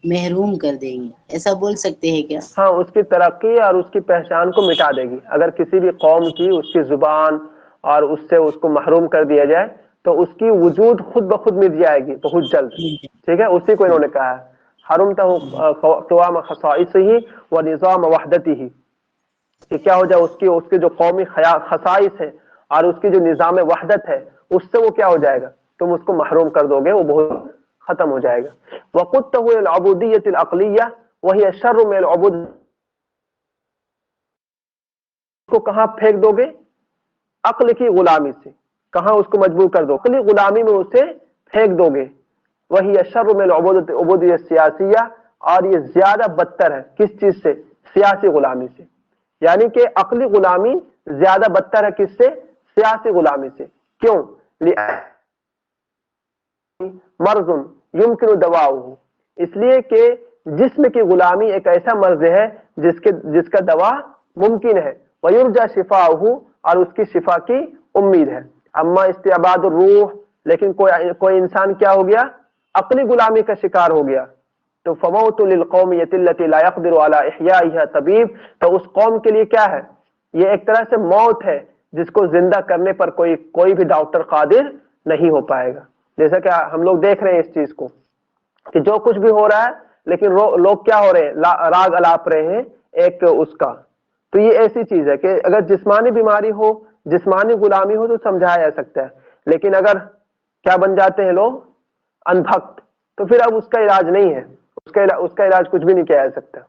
Speaker 1: محروم کر دیں گے، ایسا بول سکتے ہیں کیا؟
Speaker 2: ہاں، اس کی ترقی اور اس کی پہچان کو مٹا دے گی. اگر کسی بھی قوم کی اس کی زبان اور اس سے اس کو محروم کر دیا جائے تو اس کی وجود خود بخود مٹ جائے گی بہت جلد. ٹھیک ہے، اسی کو انہوں نے کہا ہے حرمتہ قوام خصائصہ و نظام وحدتہ، کہ کیا ہو جائے اس کے جو قومی خصائص ہے اور اس کی جو نظام وحدت ہے اس سے وہ کیا ہو جائے گا، تم اس کو محروم کر دو گے، وہ بہت ختم ہو جائے گا. وقدتہ العبودیۃ العقلیہ وہی شر من العبود، کو کہاں پھینک دو گے؟ عقل کی غلامی سے. کہاں اس کو مجبور کر دو؟ عقلی غلامی میں اسے پھینک دو گے. وہی شر من العبودیۃ سیاسیہ، اور یہ زیادہ بدتر ہے کس چیز سے؟ سیاسی غلامی سے. یعنی کہ عقلی غلامی زیادہ بدتر ہے کس سے؟ سیاسی غلامی سے. کیوں؟ مرض یمکن دواؤہ، اس لیے کہ جسم کی غلامی ایک ایسا مرض ہے جس کا دوا ممکن ہے. ویرجى شفاؤہ، اور اس کی شفا کی امید ہے. اما استعباد الروح، لیکن کوئی انسان کیا ہو گیا؟ عقلی غلامی کا شکار ہو گیا تو فموت للقومیۃ التي لا يقدر على احیائها طبیب، تو اس قوم کے لیے کیا ہے؟ یہ ایک طرح سے موت ہے جس کو زندہ کرنے پر کوئی بھی ڈاکٹر قادر نہیں ہو پائے گا. جیسا کہ ہم لوگ دیکھ رہے ہیں اس چیز کو کہ جو کچھ بھی ہو رہا ہے لیکن لوگ کیا ہو رہے ہیں؟ راگ الاپ رہے ہیں ایک اس کا. تو یہ ایسی چیز ہے کہ اگر جسمانی بیماری ہو، جسمانی غلامی ہو تو سمجھایا جا سکتا ہے، لیکن اگر کیا بن جاتے ہیں لوگ؟ انبھکت، تو پھر اب اس کا علاج نہیں ہے، اس کا علاج کچھ بھی نہیں کیا جا سکتا.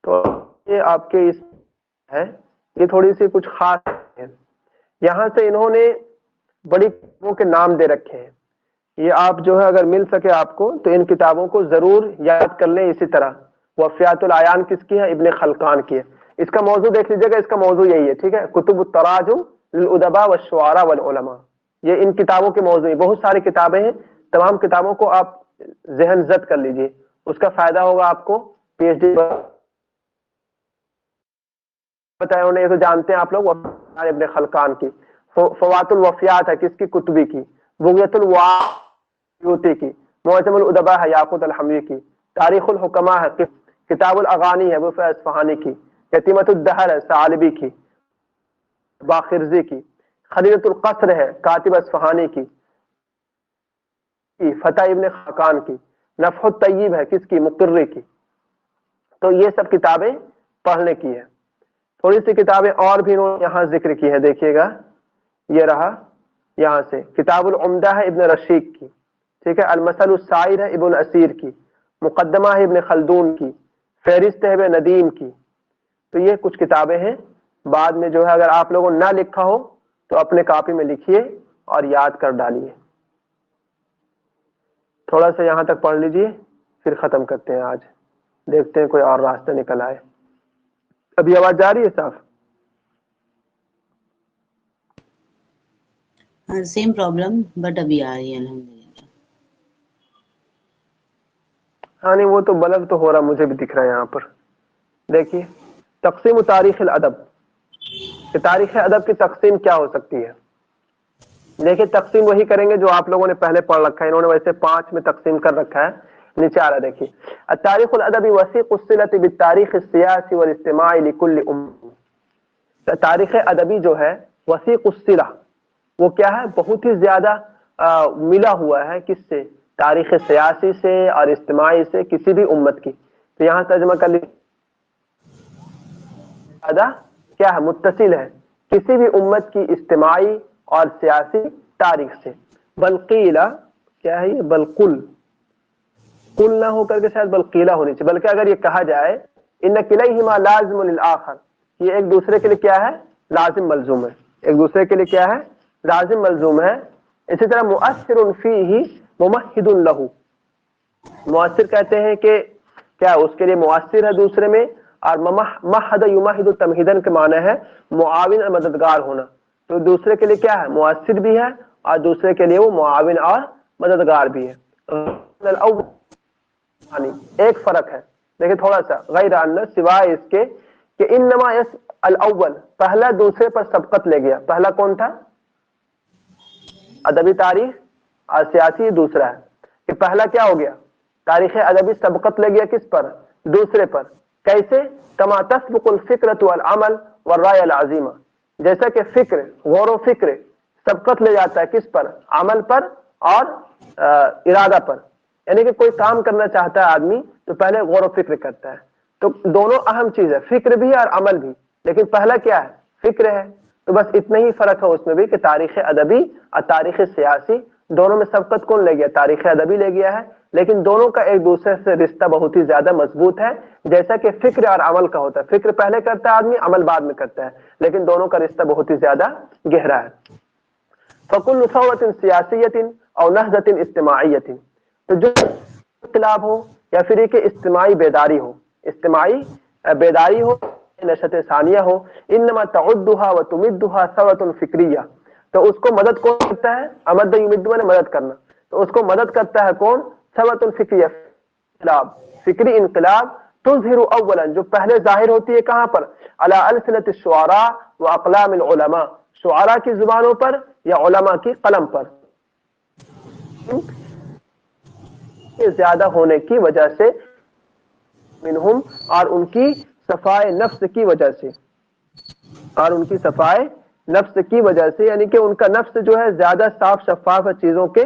Speaker 2: تو یہ آپ کے اس ہے، یہ تھوڑی سی کچھ خاص ہے. یہاں سے انہوں نے بڑی کتابوں کے نام دے رکھے ہیں. یہ آپ جو ہے اگر مل سکے آپ کو تو ان کتابوں کو ضرور یاد کر لیں. اسی طرح وفیات العیان کس کی ہے؟ ابن خلقان کی ہے. اس کا موضوع دیکھ لیجیے گا، اس کا موضوع یہی ہے. ٹھیک ہے، کتب التراجم للادباء والشعراء والعلماء، یہ ان کتابوں کے موضوع ہیں. بہت ساری کتابیں ہیں، تمام کتابوں کو آپ ذہن زد کر لیجیے، اس کا فائدہ ہوگا آپ کو. پی ایچ ڈی بتایا انہوں نے، یہ تو جانتے ہیں آپ لوگ، ابن خلقان کی. فوات الوفیات ہے کس کی؟ قطبی کی. بغیت الوعیوتی کی. معجم الادباء ہے یاقوت الحموی کی. تاریخ الحکماء ہے، کتاب الاغانی ہے وفا اصفہانی کی. یتیمۃ الدہر ہے ثعالبی کی، باخرزی کی. خلیلۃ القصر ہے کاتب اصفہانی کی. فتح ابن خاقان کی. نفح الطیب ہے کس کی؟ مقری کی. تو یہ سب کتابیں پڑھنے کی ہے. تھوڑی سی کتابیں اور بھی انہوں نے یہاں ذکر کی ہے، دیکھیے گا یہ رہا یہاں سے. کتاب العمدہ ہے ابن رشید کی. ٹھیک ہے، المثل السائر ہے ابن اسیر کی. مقدمہ ہے ابن خلدون کی. فہرست ہے ابن ندیم کی. تو یہ کچھ کتابیں ہیں. بعد میں جو ہے اگر آپ لوگوں نے نہ لکھا ہو تو اپنے کاپی میں لکھیے اور یاد کر ڈالیے. تھوڑا سا یہاں تک پڑھ لیجیے پھر ختم کرتے ہیں. آج دیکھتے ہیں کوئی اور راستہ نکل آئے. ابھی آواز جا رہی ہے صاف؟
Speaker 1: ہاں سیم پرابلم، بٹ ابھی آ رہی ہے الحمدللہ.
Speaker 2: ہاں نہیں، وہ تو بلب تو ہو رہا، مجھے بھی دکھ رہا ہے یہاں پر. دیکھیے تقسیم تاریخ الادب، کہ تاریخ ادب کی تقسیم کیا ہو سکتی ہے. دیکھیے تقسیم وہی کریں گے جو آپ لوگوں نے پہلے پڑھ رکھا ہے. انہوں نے ویسے 5 میں تقسیم کر رکھا ہے. نیچے آ رہا ہے دیکھیے. التاریخ الادبی وثیق الصلۃ بالتاریخ السیاسی والاجتماعی لكل امة. تاریخ ادبی جو ہے وثیق الصلہ، وہ کیا ہے؟ بہت ہی زیادہ ملا ہوا ہے کس سے؟ تاریخ سیاسی سے اور اجتماعی سے کسی بھی امت کی. تو یہاں ترجمہ کر لیجیے، کیا ہے؟ متصل ہے کسی بھی امت کی اجتماعی اور سیاسی تاریخ سے. بلقیلا کیا ہے یہ؟ بلقل، قل نہ ہو کر کے شاید بلقیلا ہونی چاہیے، بلکہ اگر یہ کہا جائے ان کلیہما لازم للآخر، یہ ایک دوسرے کے لیے کیا ہے؟ لازم ملزوم ہے. ایک دوسرے کے لیے کیا ہے؟ لازم ملزوم ہے. اسی طرح مؤثر فیہ ممہد لہ، مؤثر کہتے ہیں کہ کیا اس کے لیے مؤثر ہے دوسرے میں. اور مہد یمہد تمہیدن کے معنی ہے معاون اور مددگار ہونا. تو دوسرے کے لیے کیا ہے؟ مؤثر بھی ہے اور دوسرے کے لیے وہ معاون اور مددگار بھی ہے. ایک فرق ہے، دیکھیں تھوڑا سا، غیر ان سوائے اس کے کہ انما یس الاول پہلا دوسرے پر سبقت لے گیا. پہلا کون تھا؟ ادبی تاریخ، اور سیاسی دوسرا ہے. کہ پہلا کیا ہو گیا؟ تاریخ ادبی سبقت لے گیا کس پر؟ دوسرے پر. کیسے؟ کما تسبق الفکرۃ والعمل والرائے العظیمہ، جیسا کہ فکر، غور و فکر سبقت لے جاتا ہے کس پر؟ عمل پر اور ارادہ پر. یعنی کہ کوئی کام کرنا چاہتا ہے آدمی تو پہلے غور و فکر کرتا ہے. تو دونوں اہم چیز ہے، فکر بھی اور عمل بھی، لیکن پہلا کیا ہے؟ فکر ہے. تو بس اتنا ہی فرق ہے اس میں بھی کہ تاریخ ادبی اور تاریخ سیاسی دونوں میں سبقت کون لے گیا؟ تاریخ ادبی لے گیا ہے. لیکن دونوں کا ایک دوسرے سے رشتہ بہت ہی زیادہ مضبوط ہے، جیسا کہ فکر اور عمل کا ہوتا ہے. فکر پہلے کرتا ہے آدمی، عمل بعد میں کرتا ہے، لیکن دونوں کا رشتہ بہت ہی زیادہ گہرا ہے. فَكُلُّ ثَوْرَةٍ سِيَاسِيَّةٍ أَوْ نَهْضَةٍ اجتماعیَّةٍ، تو جو انقلاب ہو یا پھر یہ کہ اجتماعی بیداری ہو، اجتماعی بیداری ہو، نشت ثانیہ ہو، انما تعدها وتمدها ثورة فکریہ، تو اس کو مدد کون کرتا ہے؟ امد یمد نے مدد کرنا، تو اس کو مدد کرتا ہے کون؟ ثورة فکریہ، انقلاب، فکری انقلاب. تظہر اولا، جو پہلے ظاہر ہوتی ہے کہاں پر؟ علی السنۃ الشعراء واقلام العلماء، شعراء کی زبانوں پر یا علماء کی قلم پر، زیادہ ہونے کی وجہ سے، منہم، اور ان کی صفائے نفس کی وجہ سے، اور ان کی صفائے نفس کی وجہ سے، یعنی کہ ان کا نفس جو ہے زیادہ صاف شفاف چیزوں کے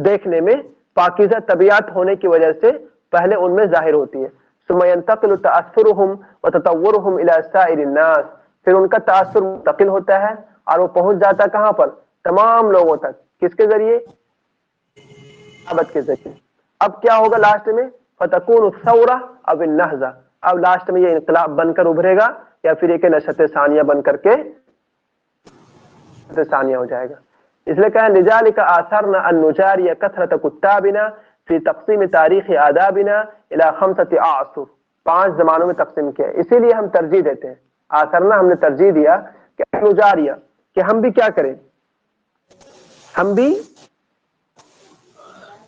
Speaker 2: دیکھنے میں، پاکیزہ طبیعت ہونے کی وجہ سے پہلے ان میں ظاہر ہوتی ہے. ثم ينتقل تأثرهم وتطورهم الى سائر الناس، پھر ان کا تاثر منتقل ہوتا ہے اور وہ پہنچ جاتا ہے کہاں پر؟ تمام لوگوں تک. کس کے ذریعے؟ صحابت کے ذریعے. اب کیا ہوگا لاسٹ میں؟ فتكون الثورة او النهضة، اب لاسٹ میں یہ انقلاب بن کر ابھرے گا یا پھر ایک نشت ثانیہ بن کر کے ثانیہ ہو جائے گا. اس لیے کہا لذلك آثرنا ان نجاری كثرة كتابنا فی تقسیم تاریخ آدابنا الى 5 اعصر، 5 زمانوں میں تقسیم کیا. اسی لیے ہم ترجیح دیتے ہیں، آثرنا ہم نے ترجیح دیا کہ نجاریہ، کہ ہم بھی کیا کریں، ہم بھی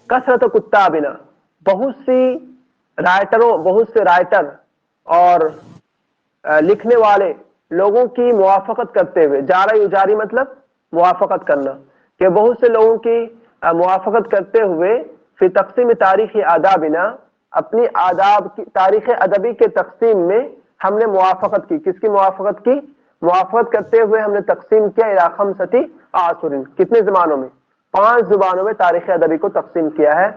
Speaker 2: کثرت کتابنا، بہت سی رائٹروں، بہت سے رائٹر اور لکھنے والے لوگوں کی موافقت کرتے ہوئے، جارا یجاری مطلب موافقت کرنا، کہ بہت سے لوگوں کی موافقت کرتے ہوئے فی تقسیم تاریخ آدابنا، اپنی آداب کی، تاریخ ادبی کے تقسیم میں ہم نے موافقت کی. کس کی موافقت کی؟ موافقت کرتے ہوئے ہم نے تقسیم کیا الی 5 اعصر، کتنے زمانوں میں؟ 5 زبانوں میں تاریخ ادبی کو تقسیم کیا ہے.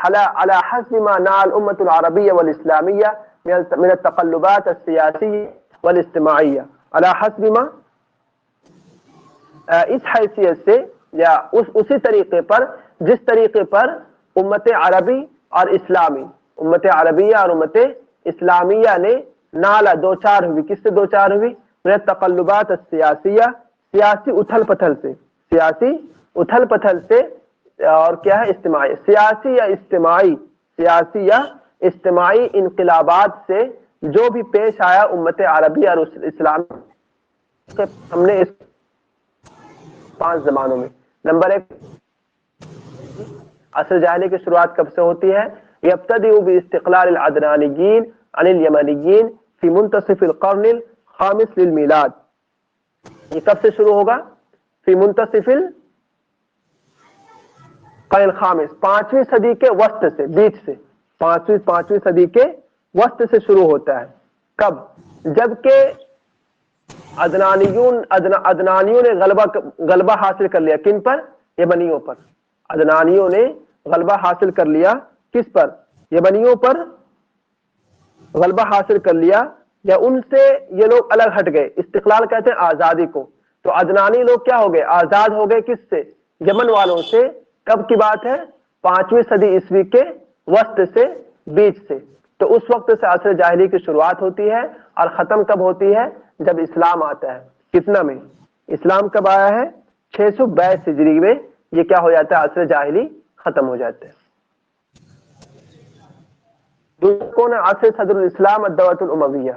Speaker 2: علی حسب ما نال امت العربیہ والاسلامیہ من التقلبات السیاسیہ والاجتماعیہ، علی حسب ما، اس حیثیت سے یا اسی طریقے پر جس طریقے پر امت عربی اور اسلامی، امت عربیہ اور امت اسلامیہ نے نالا دو چار ہوئی. کس سے دو چار ہوئی؟ من التقلبات السیاسیہ، سیاسی اتھل پتھل سے، سیاسی اتھل پتھل سے، اور کیا ہے؟ اجتماعی، سیاسی یا اجتماعی، سیاسی یا اجتماعی انقلابات سے جو بھی پیش آیا امت عربی اور اسلام، ہم نے اس 5 زمانوں میں. نمبر 1، عصر جاہلی کی شروعات کب سے ہوتی ہے؟ یبتدئ باستقلال العدنانیین عن الیمنیین فی منتصف القرن الخامس للمیلاد. یہ کب سے شروع ہوگا؟ فی منتصف القرن الخامس، 5ویں صدی کے وسط سے، بیچ سے، 5ویں صدی کے وسط سے شروع ہوتا ہے. کب؟ جبکہ عدنانیوں نے غلبہ حاصل کر لیا. کن پر؟ یمنیوں پر. عدنانیوں نے غلبہ حاصل کر لیا کس پر؟ یمنیوں پر غلبہ حاصل کر لیا، یا ان سے یہ لوگ الگ ہٹ گئے. استقلال کہتے ہیں آزادی کو. تو عدنانی لوگ کیا ہو گئے؟ آزاد ہو گئے. کس سے؟ یمن والوں سے. کب کی بات ہے؟ 5ویں صدی عیسوی کے وسط سے، بیچ سے. تو اس وقت سے عصر جاہلی کی شروعات ہوتی ہے، اور ختم کب ہوتی ہے؟ جب اسلام آتا ہے. کتنا میں؟ اسلام کب آیا ہے؟ 622 ہجری میں یہ کیا ہو جاتا ہے؟ عصر جاہلی ختم ہو جاتے ہیں. دوسرا کون ہے؟ عصر صدر الاسلام الدولۃ الامویہ.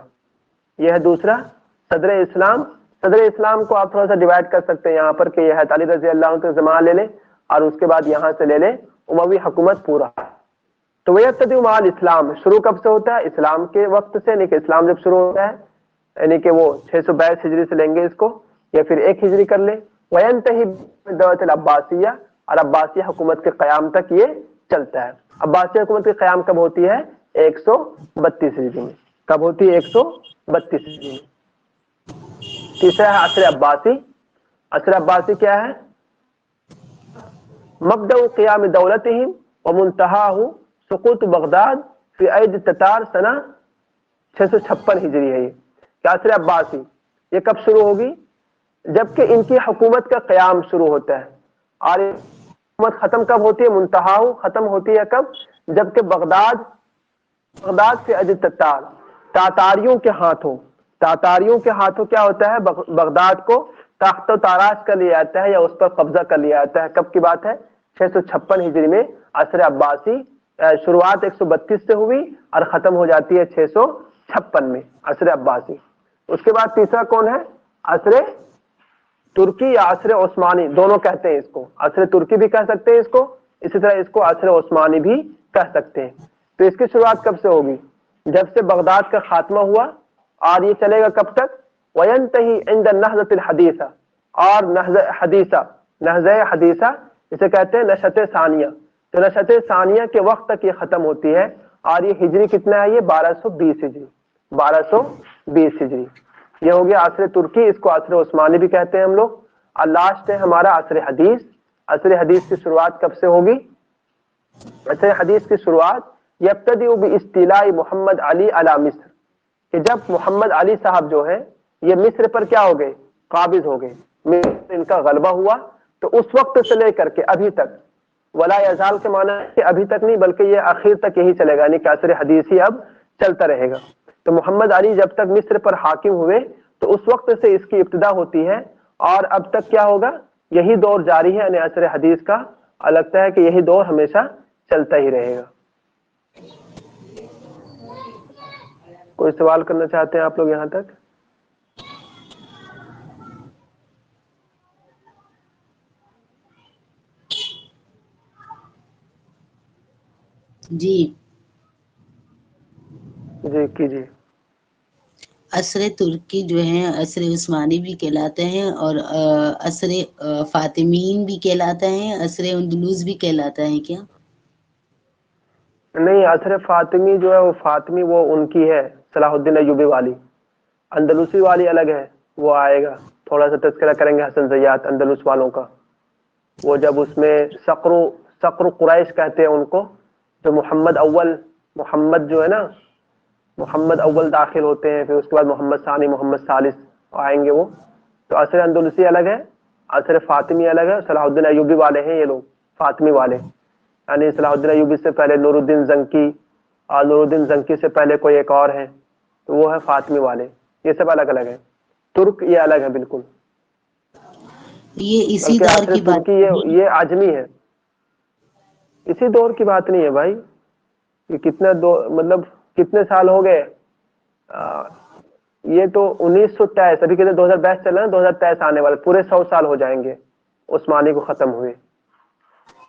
Speaker 2: یہ ہے دوسرا صدر اسلام. صدر اسلام کو آپ تھوڑا سا ڈیوائڈ کر سکتے ہیں یہاں پر کہ یہ ہے علی رضی اللہ عنہ کا زمانہ لے لیں، اور اس کے بعد یہاں سے لے لیں اموی حکومت پورا. تو وہ یبتدئ مع الاسلام، شروع کب سے ہوتا ہے؟ اسلام کے وقت سے، یعنی کہ اسلام جب شروع ہوتا ہے، یعنی کہ وہ 622 ہجری سے لیں گے اس کو، یا پھر 1 ہجری کر لیں. وینتہی بدولت العباسیہ، اور عباسیہ حکومت کے قیام تک یہ چلتا ہے. عباسیہ حکومت کے قیام کب ہوتی ہے؟ 132 ہجری میں. کب ہوتی ہے؟ 132 ہجری میں. تیسرا ہے عصر عباسی. عصر عباسی کیا ہے؟ مبدأ قیام دولتہم ومنتہاہ سقوط بغداد فی عید تتار سنہ 656 ہجری ہے. یہ کہ عصر عباسی یہ کب شروع ہوگی؟ جبکہ ان کی حکومت کا قیام شروع ہوتا ہے. اور حکومت ختم کب ہوتی ہے؟ منتہا ختم ہوتی ہے کب؟ جبکہ بغداد سے عید تتار، تاتاریوں کے ہاتھوں کیا ہوتا ہے؟ بغداد کو تاخت و تاراج کر لیا جاتا ہے، یا اس پر قبضہ کر لیا جاتا ہے. کب کی بات ہے؟ 656 ہجری میں عصر عباسی. شروعات 132 سے ہوئی اور ختم ہو جاتی ہے 656 میں، عصر عباسی. اس کے بعد تیسرا کون ہے؟ عصر ترکی یا عصر عثمانی، دونوں کہتے ہیں اس کو. عصر ترکی بھی کہہ سکتے ہیں اس کو، اسی طرح اس کو عصر عثمانی بھی کہہ سکتے ہیں. تو اس کی شروعات کب سے ہوگی؟ جب سے بغداد کا خاتمہ ہوا، اور یہ چلے گا کب تک؟ وینتہی عند النہضۃ الحدیثہ، اور نہضہ حدیثہ اسے کہتے ہیں نشأت ثانیہ. تو نشأت ثانیہ کے وقت تک یہ ختم ہوتی ہے. اور یہ ہجری کتنا ہے؟ یہ 1220 ہجری. 1220 ہجری یہ ہو گیا عصر ترکی. اس کو عصر عثمانی بھی کہتے ہیں ہم لوگ. اور لاسٹ ہے ہمارا عصر حدیث. عصر حدیث کی شروعات کب سے ہوگی؟ عصر حدیث کی شروعات یبتدئ باستیلاء محمد علی علی مصر، کہ جب محمد علی صاحب جو ہیں یہ مصر پر کیا ہو گئے؟ قابض ہو گئے. مصر ان کا غلبہ ہوا. تو اس وقت سے لے کر کے ابھی تک، ولا یزال کے معنی ہے کہ ابھی تک نہیں بلکہ یہ آخر تک یہی چلے گا، یعنی کہ عصر حدیث ہی اب چلتا رہے گا. تو محمد علی جب تک مصر پر حاکم ہوئے تو اس وقت سے اس کی ابتدا ہوتی ہے، اور اب تک کیا ہوگا؟ یہی دور جاری ہے، یعنی عصر حدیث کا. اور لگتا ہے کہ یہی دور ہمیشہ چلتا ہی رہے گا. کوئی سوال کرنا چاہتے ہیں آپ لوگ یہاں تک؟
Speaker 1: جی
Speaker 2: جی کیجیے.
Speaker 1: عصر ترکی جو ہیں عصر عثمانی بھی کہلاتے ہیں، اور عصر فاطمین بھی کہلاتا ہے، عصر اندلس بھی کہلاتا ہے کیا؟
Speaker 2: نہیں، عصر فاطمی جو ہے وہ فاطمی وہ ان کی ہے، صلاح الدین ایوبی والی. اندلوسی والی الگ ہے، وہ آئے گا. تھوڑا سا تذکرہ کریں گے حسن زیات اندلس والوں کا. وہ جب اس میں سقر قریش کہتے ہیں ان کو، جو محمد جو ہے نا، محمد اول داخل ہوتے ہیں، پھر اس کے بعد محمد ثانی، محمد ثالث آئیں گے وہ. تو عصر اندلسی الگ ہے، عصر فاطمی الگ ہے. صلاح الدین ایوبی والے ہیں یہ لوگ، فاطمی والے. یعنی صلاح الدین ایوبی سے پہلے نور الدین زنکی، اور نور الدین زنکی سے پہلے کوئی ایک اور ہے، تو وہ ہے فاطمی والے. یہ سب الگ الگ ہیں. ترک یہ الگ ہے بالکل.
Speaker 1: یہ اسی
Speaker 2: بلکہ
Speaker 1: دور
Speaker 2: عصر
Speaker 1: کی بات
Speaker 2: ترکی یہ عجمی ہے. اسی دور کی بات نہیں ہے بھائی. یہ مطلب کتنے سال ہو گئے؟ یہ تو 1923، ابھی کہتے 2022 چل رہا ہے، 2023 آنے والے، پورے 100 سال ہو جائیں گے عثمانی کو ختم ہوئے.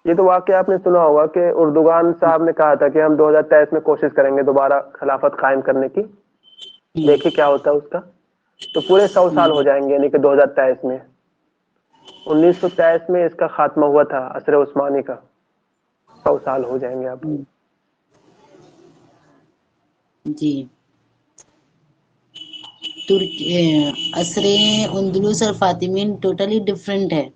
Speaker 2: یہ تو واقعہ آپ نے سنا ہوگا کہ اردوغان صاحب نے کہا تھا کہ ہم 2023 میں کوشش کریں گے دوبارہ خلافت قائم کرنے کی. دیکھیں کیا ہوتا ہے اس کا. تو پورے 100 سال ہو جائیں گے، یعنی کہ 2023 میں. 1923 میں اس کا خاتمہ ہوا تھا عصر عثمانی کا. 100 سال ہو جائیں گے اب.
Speaker 1: جی. عصر اندلس اور فاطمین ٹوٹلی ڈفرینٹ ہے.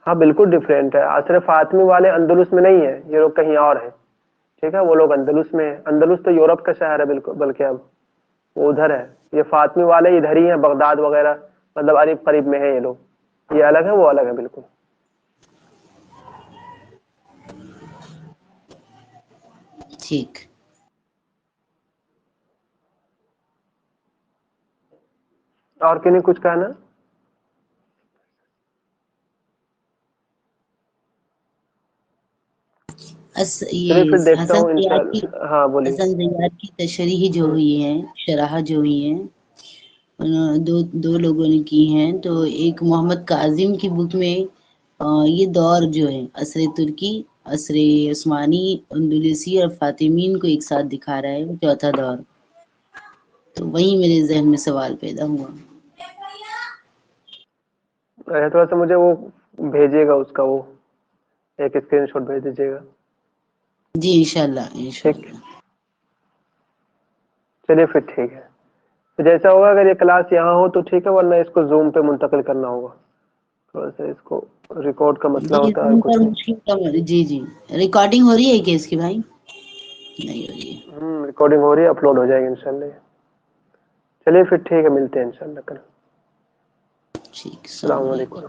Speaker 2: ہاں بالکل ڈفرینٹ ہے. عصر فاطمی والے اندلس میں نہیں ہے، یہ لوگ کہیں اور ہیں. ٹھیک ہے، وہ لوگ اندلس میں ہیں. اندلس تو یورپ کا شہر ہے بالکل، بلکہ اب وہ ادھر ہے. یہ فاطمی والے ادھر ہی ہیں، بغداد وغیرہ، مطلب قریب قریب میں ہیں یہ لوگ. یہ الگ ہے، وہ الگ ہے بالکل.
Speaker 1: ٹھیک.
Speaker 2: اور کنہیں کچھ کہنا؟ چلیے پھر
Speaker 1: یہ
Speaker 2: دیکھتا ہوں انشاءاللہ. ہاں بولیے.
Speaker 1: حسن زیاد کی تشریح جو ہوئی ہے، شرح جو ہوئی ہے، دو لوگوں نے کی ہیں. تو ایک محمد کاظم کی بک میں یہ دور جو ہے عصر ترکی عصر عثمانی، اندلسی اور فاطمین کو ایک ساتھ دکھا رہا ہے، چوتھا دور. تو وہیں میرے ذہن میں سوال پیدا ہوا.
Speaker 2: تھوڑا سا مجھے وہ بھیجیے گا، اس کا وہ ایک اسکرین شاٹ بھیج دیجیے گا.
Speaker 1: جی انشاءاللہ انشاءاللہ.
Speaker 2: چلیے پھر ٹھیک ہے. تو جیسا ہوگا اگر یہ کلاس یہاں ہو تو ٹھیک ہے، ورنہ اس کو زوم پہ منتقل کرنا ہوگا. تھوڑا سا اس کو ریکارڈ کا مسئلہ
Speaker 1: جی
Speaker 2: ہوتا ہے اور کچھ نہیں.
Speaker 1: مشکل کم. جی جی ریکارڈنگ ہو رہی ہے کہ اس کی بھائی؟ نہیں ہو رہی ہے.
Speaker 2: ریکارڈنگ ہو رہی ہے، اپلوڈ ہو جائے گی انشاءاللہ. چلیے پھر ٹھیک ہے، ملتے ہیں انشاءاللہ کل.
Speaker 1: ٹھیک.
Speaker 2: السلام علیکم.